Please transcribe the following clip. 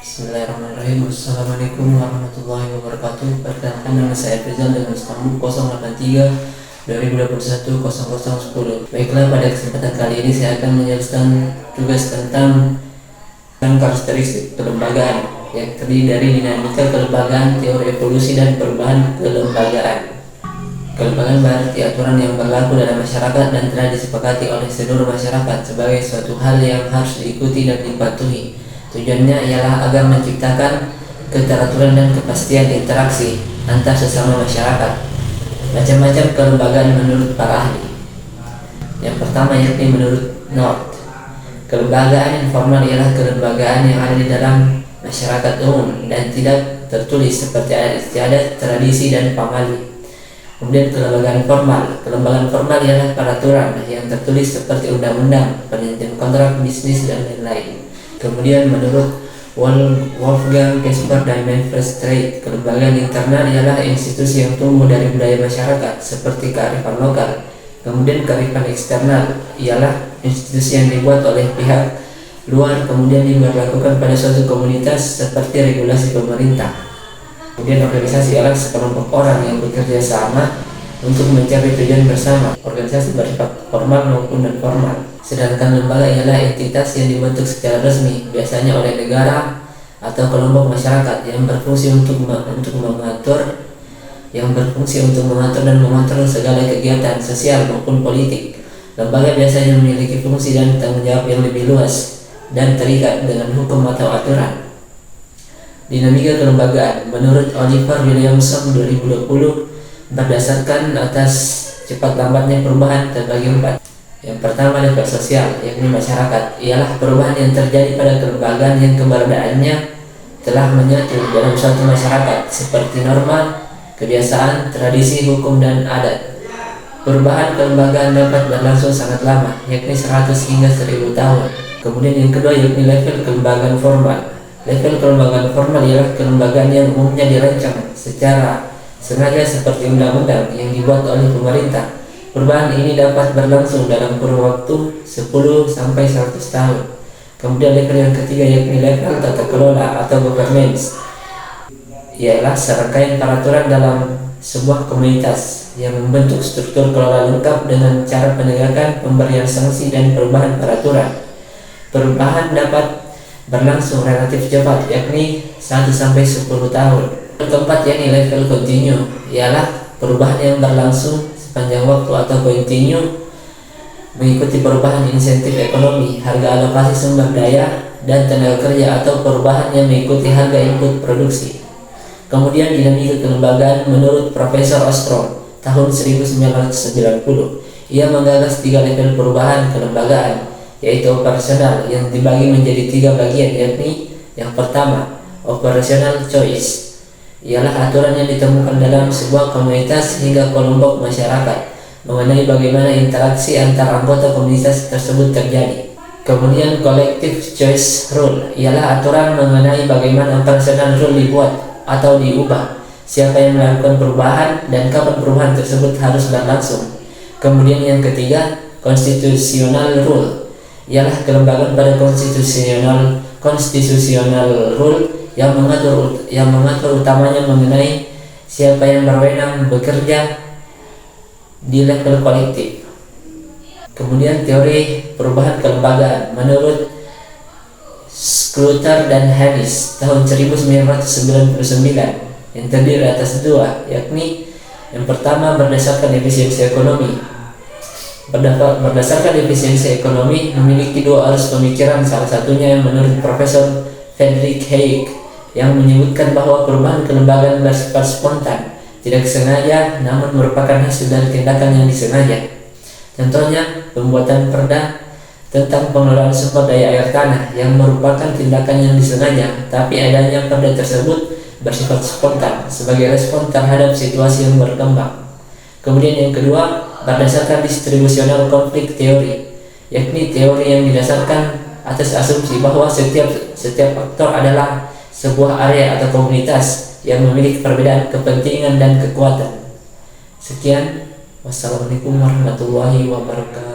Bismillahirrahmanirrahim. Assalamualaikum warahmatullahi wabarakatuh. Perkenalkan, nama saya Rizal dengan nomor 083 2021 0010. Baiklah, pada kesempatan kali ini saya akan menjelaskan tugas tentang karakteristik kelembagaan yang terdiri dari dinamika kelembagaan, teori evolusi, dan perubahan kelembagaan. Kelembagaan berarti aturan yang berlaku dalam masyarakat dan telah disepakati oleh seluruh masyarakat sebagai suatu hal yang harus diikuti dan dipatuhi. Tujuannya ialah agar menciptakan keteraturan dan kepastian interaksi antar sesama masyarakat. Macam-macam kelembagaan menurut para ahli. Yang pertama yakni menurut North. Kelembagaan informal ialah kelembagaan yang ada di dalam masyarakat umum dan tidak tertulis seperti adat istiadat, tradisi, dan pamali. Kemudian kelembagaan formal. Kelembagaan formal ialah peraturan yang tertulis seperti undang-undang, perjanjian kontrak bisnis, dan lain-lain. Kemudian menurut Wolfgang Kesper dan Manfred Streit, kelembagaan internal ialah institusi yang tumbuh dari budaya masyarakat seperti kearifan lokal. Kemudian kearifan eksternal ialah institusi yang dibuat oleh pihak luar kemudian diberlakukan pada suatu komunitas seperti regulasi pemerintah. Kemudian organisasi ialah sekelompok orang yang bekerja sama untuk mencapai tujuan bersama. Organisasi bersifat formal maupun non formal. Sedangkan lembaga ialah entitas yang dibentuk secara resmi, biasanya oleh negara atau kelompok masyarakat yang berfungsi untuk mengatur dan mengontrol segala kegiatan sosial maupun politik. Lembaga biasanya memiliki fungsi dan tanggung jawab yang lebih luas dan terikat dengan hukum atau aturan. Dinamika kelembagaan menurut Oliver Williamson 2020 berdasarkan atas cepat lambatnya perubahan terbagi empat. Yang pertama, level sosial, yakni masyarakat, ialah perubahan yang terjadi pada kelembagaan yang keberadaannya telah menyatu dalam suatu masyarakat seperti norma, kebiasaan, tradisi, hukum, dan adat. Perubahan kelembagaan dapat berlangsung sangat lama, yakni 100 hingga 1000 tahun. Kemudian yang kedua yakni level kelembagaan formal. Level kelembagaan formal ialah kelembagaan yang umumnya dirancang secara sengaja seperti undang-undang yang dibuat oleh pemerintah. Perubahan ini dapat berlangsung dalam kurun waktu 10 sampai 100 tahun. Kemudian level yang ketiga yakni level tata kelola atau governance. Ialah serangkaian peraturan dalam sebuah komunitas yang membentuk struktur kelola lengkap dengan cara penegakan, pemberian sanksi, dan perubahan peraturan. Perubahan dapat berlangsung relatif cepat, yakni 1 sampai 10 tahun. Keempat yakni level kontinu, ialah perubahan yang berlangsung sepanjang waktu atau kontinu mengikuti perubahan insentif ekonomi, harga alokasi sumber daya dan tenaga kerja, atau perubahan yang mengikuti harga input produksi. Kemudian dinamika kelembagaan menurut Profesor Ostrom tahun 1990. Ia menggagas 3 level perubahan kelembagaan, yaitu operasional yang dibagi menjadi 3 bagian, yakni yang pertama, operational choice, ialah aturan yang ditemukan dalam sebuah komunitas hingga kelompok masyarakat mengenai bagaimana interaksi antar anggota komunitas tersebut terjadi. Kemudian collective choice rule, ialah aturan mengenai bagaimana personal rule dibuat atau diubah, siapa yang melakukan perubahan, dan kapan perubahan tersebut harus berlangsung. Kemudian yang ketiga, constitutional rule, ialah kelembagaan pada constitutional rule yang mengatur utamanya mengenai siapa yang berwenang bekerja di level kolektif. Kemudian teori perubahan kelembagaan menurut Scruter dan Harris tahun 1999 yang terdiri atas 2, yakni yang pertama berdasarkan efisiensi ekonomi. Berdasarkan efisiensi ekonomi memiliki 2 arus pemikiran, salah satunya yang menurut Profesor Friedrich Hayek yang menyebutkan bahwa perubahan kelembagaan bersifat spontan, tidak sengaja, namun merupakan hasil dari tindakan yang disengaja. Contohnya, pembuatan perda tentang pengelolaan sumber daya air tanah yang merupakan tindakan yang disengaja, tapi adanya perda tersebut bersifat spontan sebagai respon terhadap situasi yang berkembang. Kemudian yang kedua, berdasarkan distributional conflict theory, yakni teori yang didasarkan atas asumsi bahwa setiap aktor adalah sebuah area atau komunitas yang memiliki perbedaan kepentingan dan kekuatan. Sekian, wassalamualaikum warahmatullahi wabarakatuh.